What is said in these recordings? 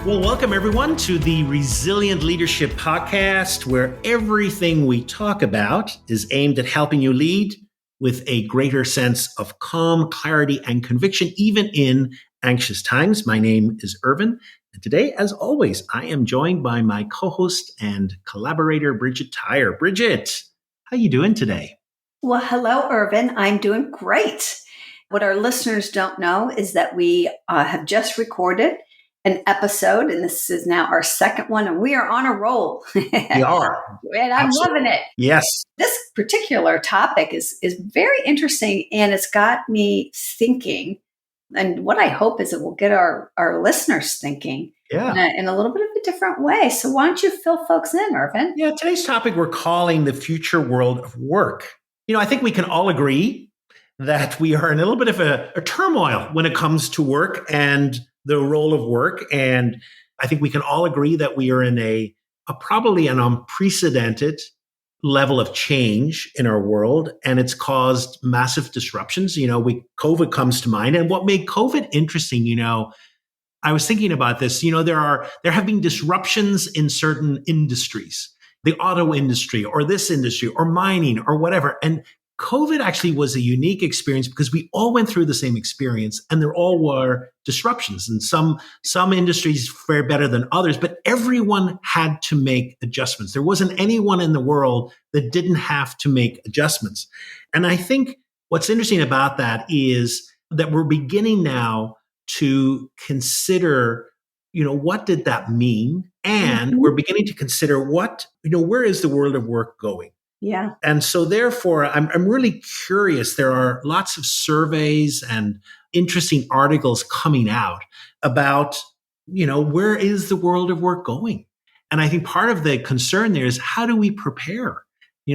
Well, welcome everyone to the Resilient Leadership Podcast, where everything we talk about is aimed at helping you lead with a greater sense of calm, clarity, and conviction, even in anxious times. My name is Irvine, and today, as always, I am joined by my co-host and collaborator, Bridget Tyre. Bridget, how you doing today? Well, hello, Irvine. I'm doing great. What our listeners don't know is that we have just recorded an episode, and this is now our second one, and we are on a roll. We are. And I'm loving it. Yes. This particular topic is very interesting, and it's got me thinking. And what I hope is it will get our listeners thinking in a little bit of a different way. So why don't you fill folks in, Irvine? Yeah, today's topic we're calling the future world of work. I think we can all agree that we are in a little bit of a turmoil when it comes to work and the role of work. And I think we can all agree that we are in a probably an unprecedented level of change in our world. And it's caused massive disruptions. COVID comes to mind. And what made COVID interesting, I was thinking about this, there have been disruptions in certain industries, the auto industry or this industry or mining or whatever. And COVID actually was a unique experience because we all went through the same experience and there all were disruptions. And some industries fare better than others, but everyone had to make adjustments. There wasn't anyone in the world that didn't have to make adjustments. And I think what's interesting about that is that we're beginning now to consider, what did that mean? And we're beginning to consider where is the world of work going? Yeah. And so therefore, I'm really curious. There are lots of surveys and interesting articles coming out about, where is the world of work going? And I think part of the concern there is how do we prepare?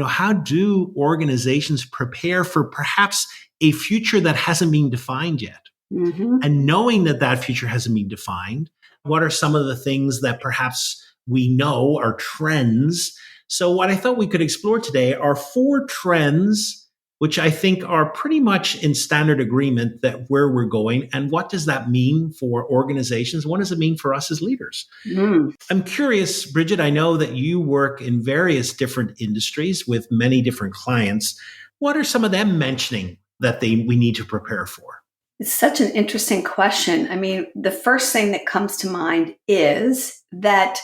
How do organizations prepare for perhaps a future that hasn't been defined yet? Mm-hmm. And knowing that future hasn't been defined, what are some of the things that perhaps we know are trends? So what I thought we could explore today are 4 trends, which I think are pretty much in standard agreement that where we're going. And what does that mean for organizations? What does it mean for us as leaders? I'm curious, Bridget, I know that you work in various different industries with many different clients. What are some of them mentioning that we need to prepare for? It's such an interesting question. I mean, the first thing that comes to mind is that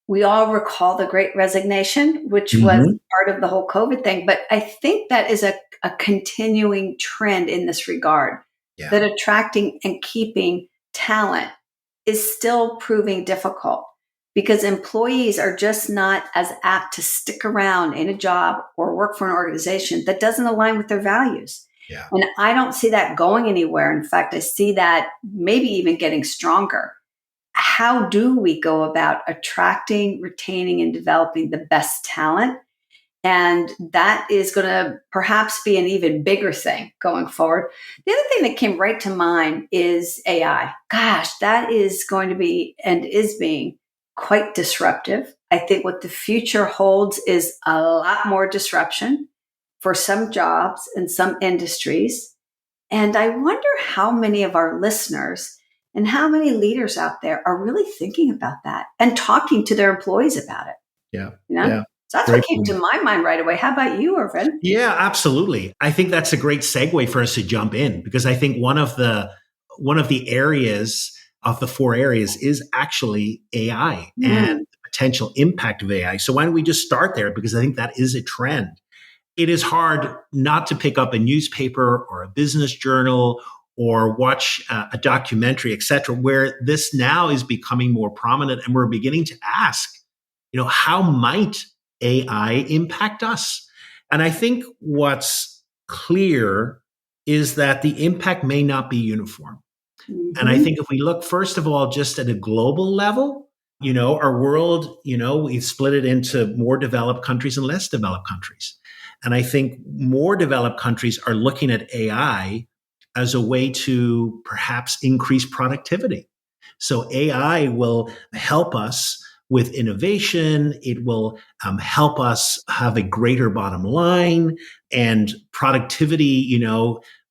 we all recall the Great Resignation, which was part of the whole COVID thing. But I think that is a continuing trend in this regard, that attracting and keeping talent is still proving difficult because employees are just not as apt to stick around in a job or work for an organization that doesn't align with their values. Yeah. And I don't see that going anywhere. In fact, I see that maybe even getting stronger. How do we go about attracting, retaining, and developing the best talent? And that is going to perhaps be an even bigger thing going forward. The other thing that came right to mind is AI. Gosh, that is going to be and is being quite disruptive. I think what the future holds is a lot more disruption for some jobs and some industries. And I wonder how many of our listeners and how many leaders out there are really thinking about that and talking to their employees about it? Yeah. So that's what came to my mind right away. How about you, Irvine? Yeah, absolutely. I think that's a great segue for us to jump in because I think one of the areas of the 4 areas is actually AI and the potential impact of AI. So why don't we just start there? Because I think that is a trend. It is hard not to pick up a newspaper or a business journal or watch a documentary, et cetera, where this now is becoming more prominent and we're beginning to ask, how might AI impact us? And I think what's clear is that the impact may not be uniform. And I think if we look, first of all, just at a global level, our world, we've split it into more developed countries and less developed countries. And I think more developed countries are looking at AI as a way to perhaps increase productivity. So AI will help us with innovation. It will help us have a greater bottom line and productivity,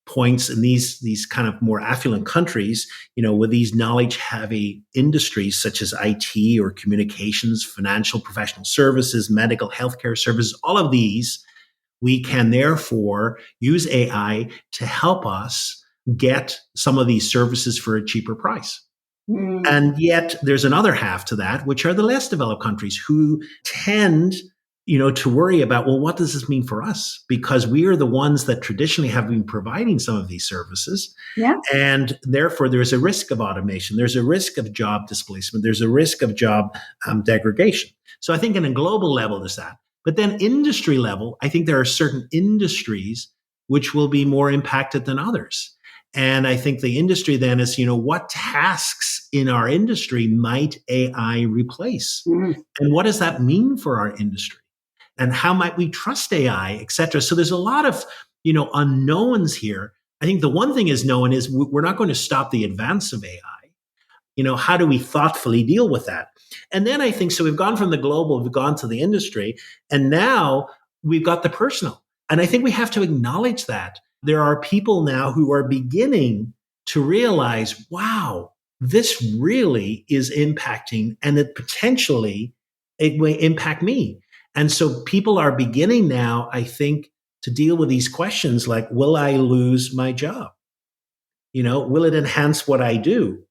points in these kind of more affluent countries, with these knowledge heavy industries such as IT or communications, financial professional services, medical healthcare services, all of these, we can therefore use AI to help us get some of these services for a cheaper price. And yet there's another half to that, which are the less developed countries who tend, to worry about, well, what does this mean for us? Because we are the ones that traditionally have been providing some of these services. Yeah. And therefore there's a risk of automation. There's a risk of job displacement. There's a risk of job degradation. So I think in a global level, there's that. But then industry level, I think there are certain industries which will be more impacted than others. And I think the industry then is, what tasks in our industry might AI replace? And what does that mean for our industry? And how might we trust AI, et cetera? So there's a lot of, unknowns here. I think the one thing is known is we're not going to stop the advance of AI. How do we thoughtfully deal with that? And then I think, so we've gone from the global, we've gone to the industry, and now we've got the personal. And I think we have to acknowledge that. There are people now who are beginning to realize, wow, this really is impacting, and it potentially it may impact me. And so people are beginning now, I think, to deal with these questions like, will I lose my job? Will it enhance what I do?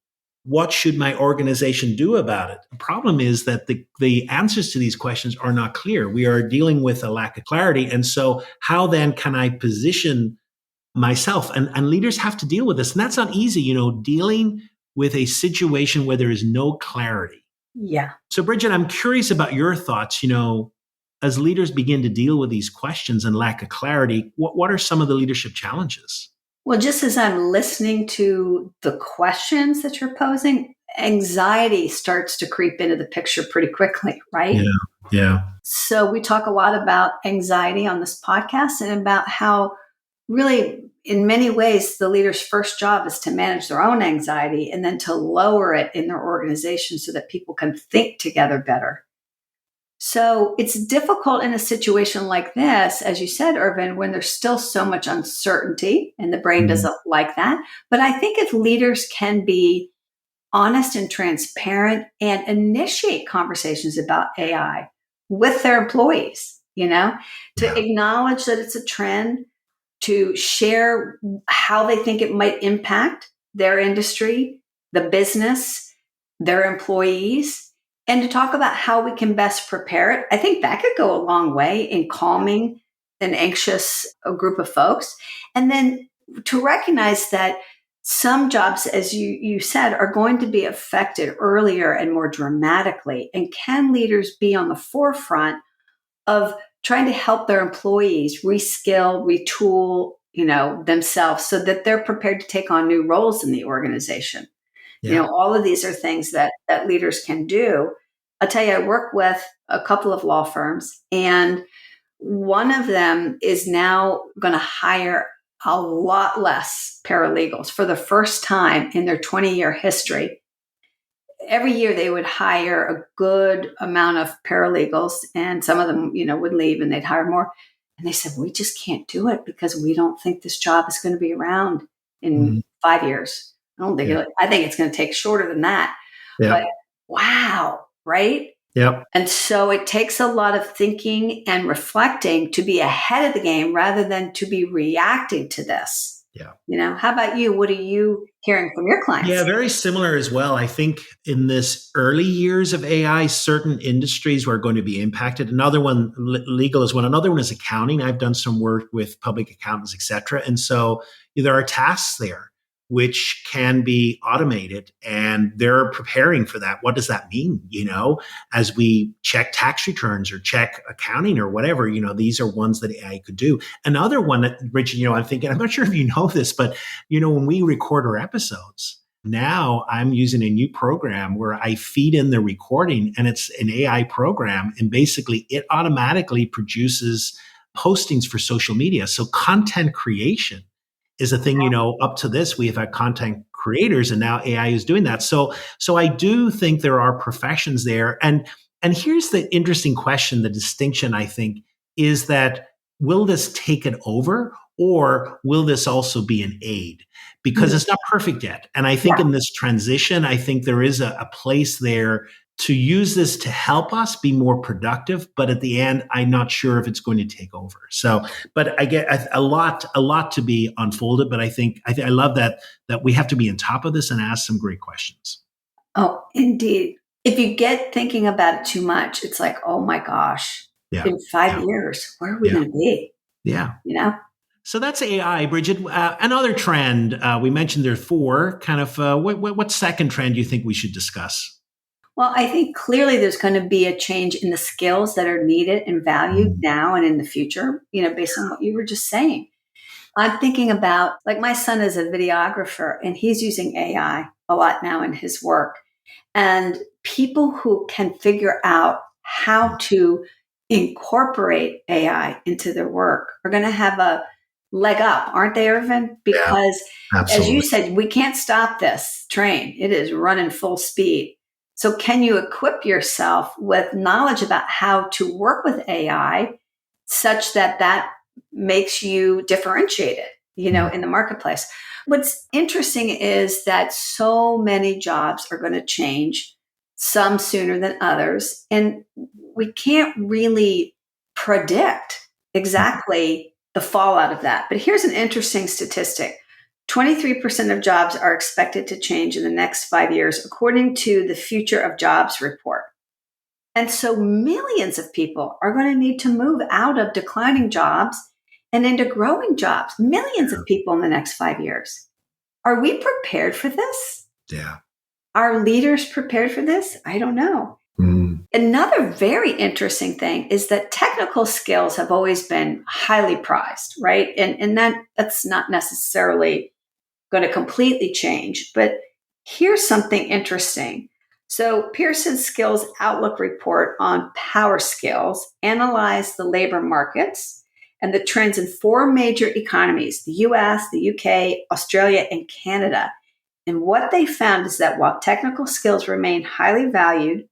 What should my organization do about it? The problem is that the answers to these questions are not clear. We are dealing with a lack of clarity. And so how then can I position myself? And leaders have to deal with this. And that's not easy, dealing with a situation where there is no clarity. Yeah. So Bridget, I'm curious about your thoughts, as leaders begin to deal with these questions and lack of clarity, what are some of the leadership challenges? Well, just as I'm listening to the questions that you're posing, anxiety starts to creep into the picture pretty quickly, right? Yeah. So we talk a lot about anxiety on this podcast and about how really, in many ways, the leader's first job is to manage their own anxiety and then to lower it in their organization so that people can think together better. So it's difficult in a situation like this, as you said, Irvine, when there's still so much uncertainty and the brain doesn't like that. But I think if leaders can be honest and transparent and initiate conversations about AI with their employees, to acknowledge that it's a trend, to share how they think it might impact their industry, the business, their employees, and to talk about how we can best prepare it. I think that could go a long way in calming an anxious group of folks. And then to recognize that some jobs, as you said, are going to be affected earlier and more dramatically. And can leaders be on the forefront of trying to help their employees reskill, retool, themselves so that they're prepared to take on new roles in the organization? Yeah. All of these are things that leaders can do. I'll tell you, I work with a couple of law firms, and one of them is now going to hire a lot less paralegals for the first time in their 20-year history. Every year they would hire a good amount of paralegals, and some of them, would leave and they'd hire more. And they said, we just can't do it because we don't think this job is going to be around in 5 years. I don't think I think it's going to take shorter than that. Yeah. But wow, right? Yep. And so it takes a lot of thinking and reflecting to be ahead of the game rather than to be reacting to this. Yeah. How about you? What are you hearing from your clients? Yeah, very similar as well. I think in this early years of AI, certain industries were going to be impacted. Another one, legal is one. Another one is accounting. I've done some work with public accountants, et cetera. And so there are tasks there which can be automated, and they're preparing for that. What does that mean? As we check tax returns or check accounting or whatever, these are ones that AI could do. Another one that, Richard, I'm thinking, I'm not sure if you know this, but, when we record our episodes, now I'm using a new program where I feed in the recording, and it's an AI program. And basically it automatically produces postings for social media. So content creation is a thing, up to this, we have had content creators, and now AI is doing that. So I do think there are professions there. And here's the interesting question, the distinction, I think, is that will this take it over, Or will this also be an aid? Because it's not perfect yet. And I think Yeah. in this transition, I think there is a place there to use this to help us be more productive. But at the end, I'm not sure if it's going to take over. So, but I get a lot to be unfolded. But I love that we have to be on top of this and ask some great questions. Oh, indeed. If you get thinking about it too much, it's like, oh my gosh, Yeah. in 5 Yeah. years, where are we Yeah. going to be? Yeah. You know? So that's AI, Bridget. Another trend we mentioned there are four. Kind of what second trend do you think we should discuss? Well, I think clearly there's going to be a change in the skills that are needed and valued now and in the future, based on what you were just saying. I'm thinking about, like, my son is a videographer and he's using AI a lot now in his work. And people who can figure out how to incorporate AI into their work are going to have a leg up, aren't they, Irvin? Yeah, Because as you absolutely. said, we can't stop this train. It is running full speed. So can you equip yourself with knowledge about how to work with AI such that that makes you differentiated, in the marketplace? What's interesting is that so many jobs are going to change, some sooner than others, and we can't really predict exactly the fallout of that. But here's an interesting statistic: 23% of jobs are expected to change in the next 5 years, according to the Future of Jobs report. And so millions of people are going to need to move out of declining jobs and into growing jobs. Millions of people in the next 5 years. Are we prepared for this? Yeah. Are leaders prepared for this? I don't know. Another very interesting thing is that technical skills have always been highly prized, right? And that's not necessarily going to completely change. But here's something interesting. So Pearson's Skills Outlook report on power skills analyzed the labor markets and the trends in four major economies: the US, the UK, Australia, and Canada. And what they found is that while technical skills remain highly valued,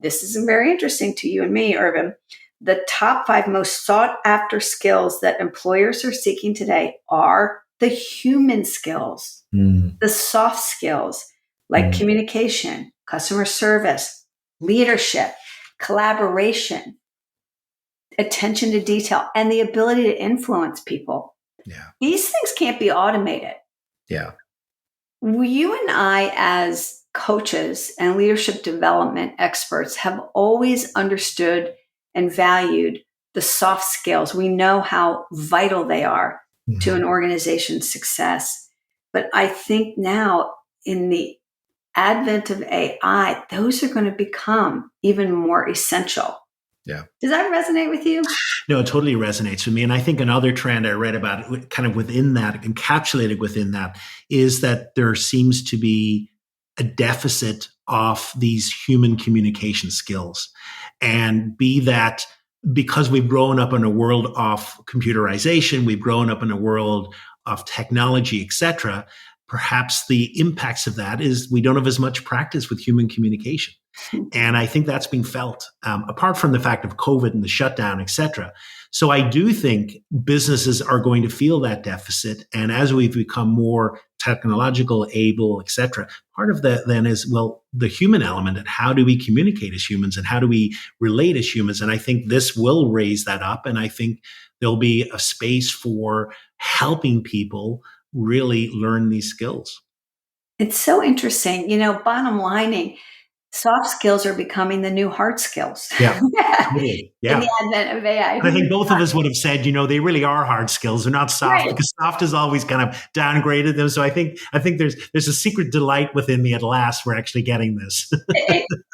this is very interesting to you and me, Irvin, the top five most sought after skills that employers are seeking today are the human skills, the soft skills like communication, customer service, leadership, collaboration, attention to detail, and the ability to influence people. Yeah. These things can't be automated. Yeah. You and I, as coaches and leadership development experts, have always understood and valued the soft skills. We know how vital they are to an organization's success. But I think now, in the advent of AI, those are going to become even more essential. Yeah. Does that resonate with you? No, it totally resonates with me. And I think another trend I read about, kind of within that, encapsulated within that, is that there seems to be a deficit of these human communication skills. And be that because we've grown up in a world of computerization, we've grown up in a world of technology, et cetera, perhaps the impacts of that is we don't have as much practice with human communication. And I think that's being felt, apart from the fact of COVID and the shutdown, et cetera. So I do think businesses are going to feel that deficit. And as we've become more technological, able, et cetera, part of that then is, well, the human element and how do we communicate as humans and how do we relate as humans? And I think this will raise that up. And I think there'll be a space for helping people really learn these skills. It's so interesting. Bottom lining, soft skills are becoming the new hard skills. Yeah, totally. In Yeah. the advent of AI. And I think both of us would have said, they really are hard skills. They're not soft, Right. because soft has always kind of downgraded them. So I think there's a secret delight within me at last. We're actually getting this.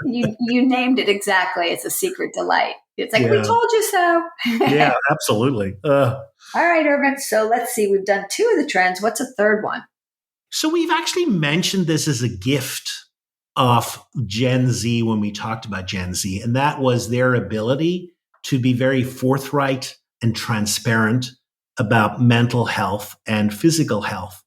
You named it exactly. It's a secret delight. It's like, we Yeah. told you so. Yeah, absolutely. All right, Irvin. So let's see. We've done two of the trends. What's a third one? So we've actually mentioned this as a gift of Gen Z when we talked about Gen Z, and that was their ability to be very forthright and transparent about mental health and physical health.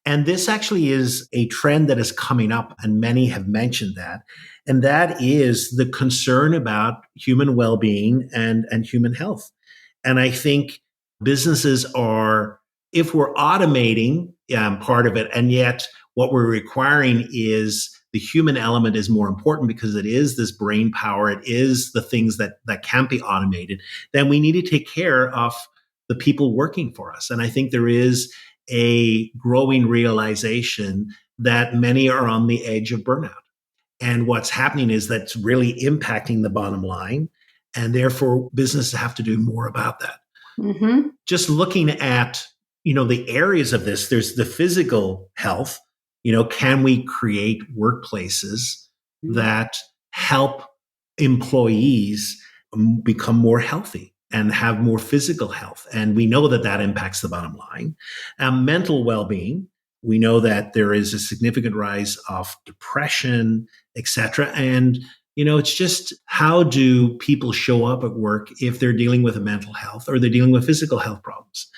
And this actually is a trend that is coming up, and many have mentioned that. And that is the concern about human well-being and human health. And I think businesses are, if we're automating part of it, and yet what we're requiring is the human element is more important because it is this brain power, it is the things that can't be automated, then we need to take care of the people working for us. And I think there is a growing realization that many are on the edge of burnout. And what's happening is that's really impacting the bottom line. And therefore, businesses have to do more about that. Mm-hmm. Just looking at, the areas of this, there's the physical health. Can we create workplaces that help employees become more healthy and have more physical health? And we know that impacts the bottom line. Mental well-being. We know that there is a significant rise of depression, etc. And it's just, how do people show up at work if they're dealing with a mental health or they're dealing with physical health problems?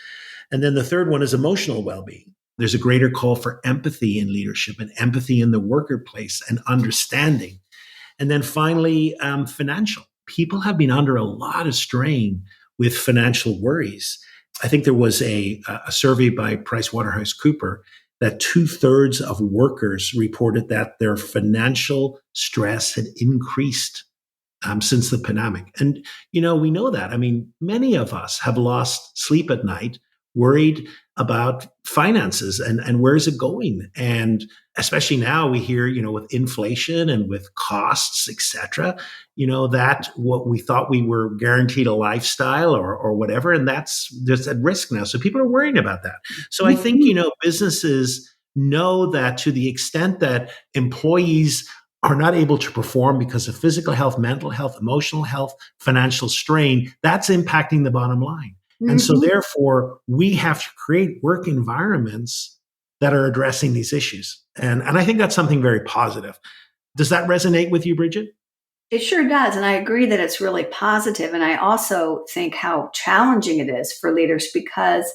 And then the third one is emotional well-being. There's a greater call for empathy in leadership and empathy in the workplace and understanding. And then finally, financial. People have been under a lot of strain with financial worries. I think there was a survey by PricewaterhouseCoopers that 2/3 of workers reported that their financial stress had increased since the pandemic. And, we know that. I mean, many of us have lost sleep at night, worried about finances and where's it going? And especially now we hear, with inflation and with costs, et cetera, that what we thought we were guaranteed a lifestyle or whatever, and that's just at risk now. So people are worrying about that. So I think, businesses know that to the extent that employees are not able to perform because of physical health, mental health, emotional health, financial strain, that's impacting the bottom line. And so therefore, we have to create work environments that are addressing these issues. And I think that's something very positive. Does that resonate with you, Bridget? It sure does. And I agree that it's really positive. And I also think how challenging it is for leaders because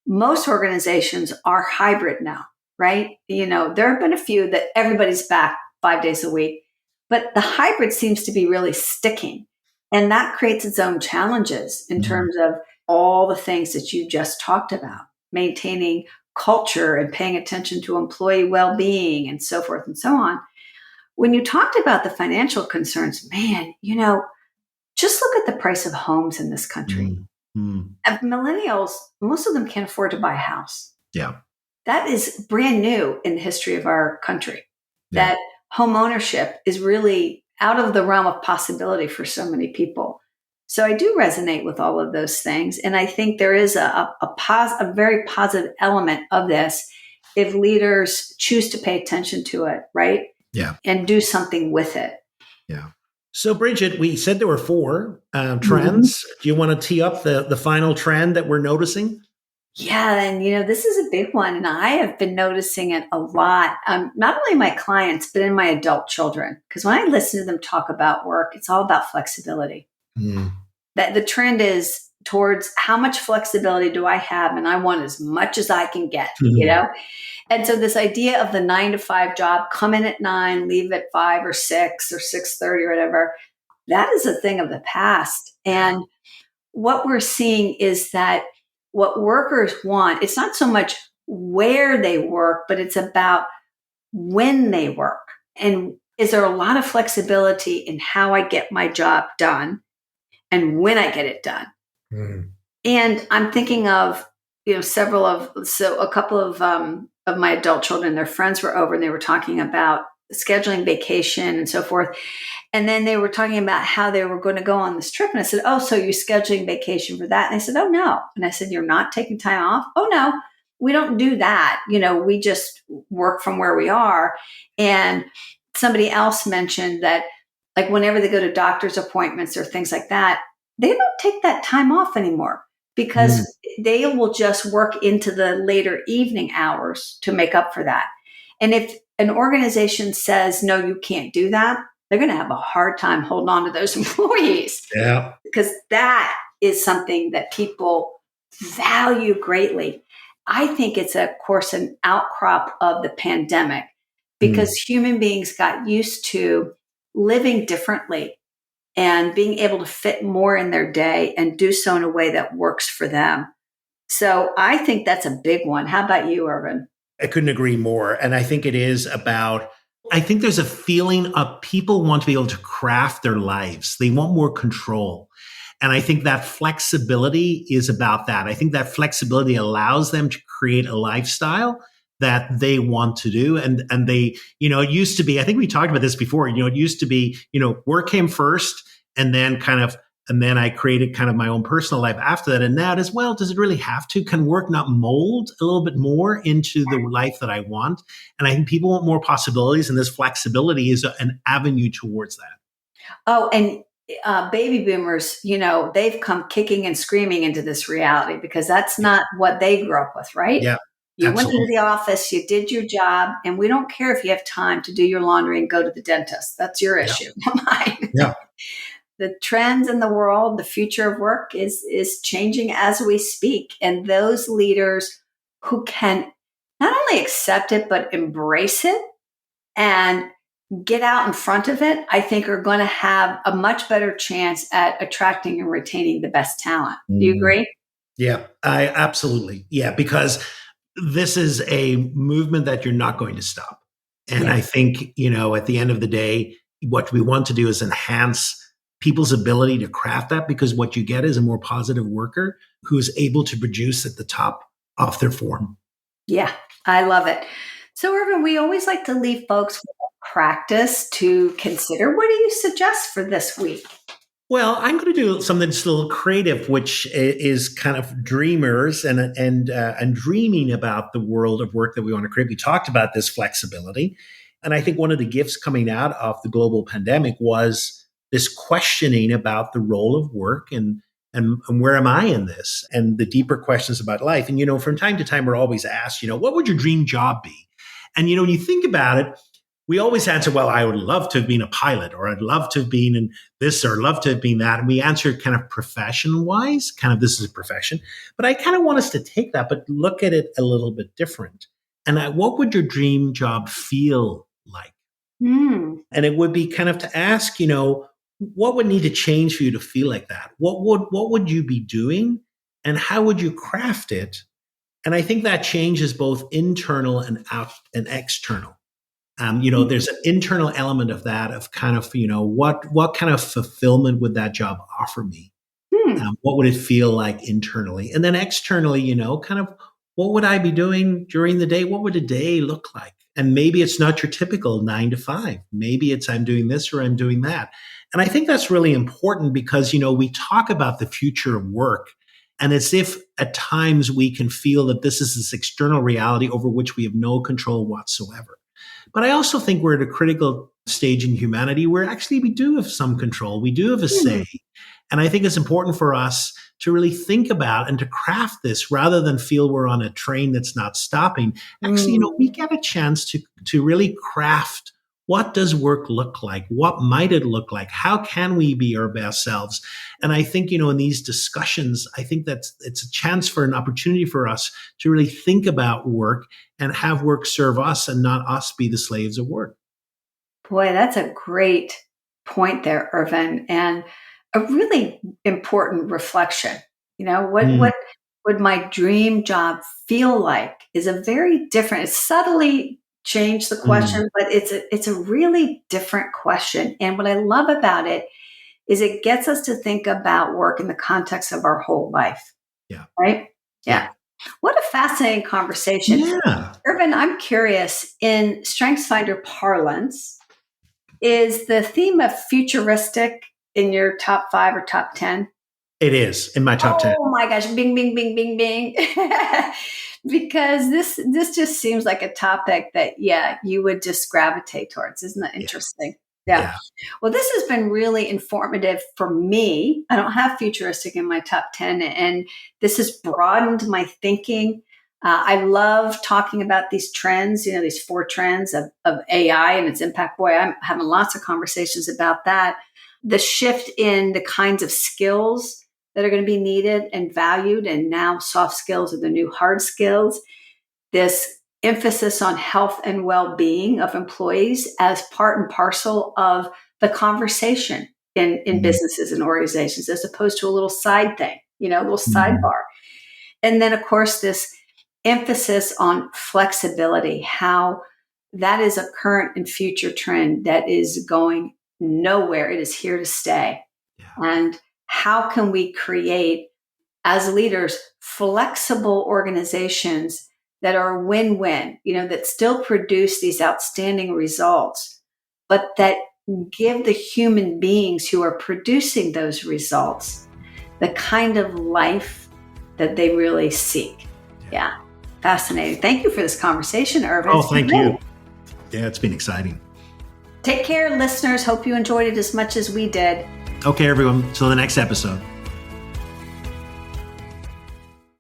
most organizations are hybrid now, right? There have been a few that everybody's back 5 days a week, but the hybrid seems to be really sticking. And that creates its own challenges in terms of all the things that you just talked about, maintaining culture and paying attention to employee well-being and so forth and so on. When you talked about the financial concerns, man, just look at the price of homes in this country. Millennials, most of them can't afford to buy a house. Yeah. That is brand new in the history of our country. Yeah. That home ownership is really out of the realm of possibility for so many people. So I do resonate with all of those things. And I think there is a very positive element of this if leaders choose to pay attention to it, right? Yeah. And do something with it. Yeah. So, Bridget, we said there were 4 trends. Do you want to tee up the final trend that we're noticing? Yeah, and this is a big one, and I have been noticing it a lot. Not only my clients, but in my adult children. Because when I listen to them talk about work, it's all about flexibility. That the trend is towards how much flexibility do I have, and I want as much as I can get. And so this idea of the 9 to 5 job, come in at 9, leave at 5 or 6 or 6:30 or whatever, that is a thing of the past. And what we're seeing is that what workers want, it's not so much where they work, but it's about when they work. And is there a lot of flexibility in how I get my job done and when I get it done? And I'm thinking of, a couple of my adult children, their friends were over and they were talking about scheduling vacation and so forth. And then they were talking about how they were going to go on this trip. And I said, oh, so you're scheduling vacation for that? And they said, oh, no. And I said, you're not taking time off? Oh, no, we don't do that. We just work from where we are. And somebody else mentioned that, like, whenever they go to doctor's appointments or things like that, they don't take that time off anymore because they will just work into the later evening hours to make up for that. And if an organization says, no, you can't do that, they're going to have a hard time holding on to those employees. Yeah. Because that is something that people value greatly. I think it's, of course, an outcrop of the pandemic because human beings got used to living differently. and being able to fit more in their day and do so in a way that works for them. So I think that's a big one. How about you, Irvin? I couldn't agree more. And I think it is about, I think there's a feeling of people want to be able to craft their lives. They want more control. And I think that flexibility is about that. I think that flexibility allows them to create a lifestyle that they want to do. And they, it used to be, I think we talked about this before, it used to be, work came first and then and then I created kind of my own personal life after that. And now as well, does it really have to? Can work not mold a little bit more into the life that I want? And I think people want more possibilities, and this flexibility is an avenue towards that. Oh, and baby boomers, they've come kicking and screaming into this reality because that's not what they grew up with, right? Yeah, You went absolutely. into the office, you did your job, and we don't care if you have time to do your laundry and go to the dentist. That's your Yeah, issue, not mine. yeah. The trends in the world, the future of work is changing as we speak. And those leaders who can not only accept it, but embrace it and get out in front of it, I think are going to have a much better chance at attracting and retaining the best talent. Do you Mm. agree? Yeah, I absolutely. Yeah, because this is a movement that you're not going to stop. And Yeah. I think, at the end of the day, what we want to do is enhance people's ability to craft that, because what you get is a more positive worker who's able to produce at the top of their form. Yeah, I love it. So, Irvin, we always like to leave folks with a practice to consider. What do you suggest for this week? Well, I'm going to do something that's a little creative, which is kind of dreamers and dreaming about the world of work that we want to create. We talked about this flexibility, and I think one of the gifts coming out of the global pandemic was this questioning about the role of work and where am I in this, and the deeper questions about life. And from time to time, we're always asked, what would your dream job be? And when you think about it, we always answer, well, I would love to have been a pilot, or I'd love to have been in this, or love to have been that. And we answer kind of profession wise, kind of this is a profession. But I kind of want us to take that, but look at it a little bit different. And what would your dream job feel like? Hmm. And it would be kind of to ask, what would need to change for you to feel like that? What would you be doing, and how would you craft it? And I think that change is both internal and out and external. There's an internal element of that, of kind of, what kind of fulfillment would that job offer me? Hmm. What would it feel like internally? And then externally, kind of, what would I be doing during the day? What would a day look like? And maybe it's not your typical 9 to 5. Maybe it's I'm doing this or I'm doing that. And I think that's really important because, we talk about the future of work, and it's if at times we can feel that this is this external reality over which we have no control whatsoever. But I also think we're at a critical stage in humanity where actually we do have some control. We do have a Hmm. say. And I think it's important for us to really think about and to craft this rather than feel we're on a train that's not stopping. Actually, we Hmm. get a chance to really craft, what does work look like? What might it look like? How can we be our best selves? And I think, in these discussions, I think it's a chance for an opportunity for us to really think about work and have work serve us and not us be the slaves of work. Boy, that's a great point there, Irvin, and a really important reflection. Mm, What would my dream job feel like is a very different, it's subtly changed the mm, question, but it's a really different question. And what I love about it is it gets us to think about work in the context of our whole life, yeah, right? yeah, Yeah. What a fascinating conversation. yeah. Irvin, I'm curious, in StrengthsFinder parlance, is the theme of futuristic in your top 5 or top 10? It is in my top 10. Oh my gosh, bing, bing, bing, bing, bing. Because this just seems like a topic that, yeah, you would just gravitate towards. Isn't that Yeah, interesting? Yeah. yeah. Well, this has been really informative for me. I don't have futuristic in my top 10, and this has broadened my thinking. I love talking about these trends, these 4 trends of AI and its impact. Boy, I'm having lots of conversations about that. The shift in the kinds of skills that are going to be needed and valued, and now soft skills are the new hard skills. This emphasis on health and well being of employees as part and parcel of the conversation in businesses and organizations, as opposed to a little side thing, a little sidebar. And then, of course, this emphasis on flexibility, how that is a current and future trend that is going nowhere. It is here to stay. Yeah. And how can we create, as leaders, flexible organizations that are win-win, that still produce these outstanding results, but that give the human beings who are producing those results the kind of life that they really seek. Yeah. Fascinating. Thank you for this conversation, Irvine. Oh, thank you. Yeah, it's been exciting. Take care, listeners. Hope you enjoyed it as much as we did. Okay, everyone. Till the next episode.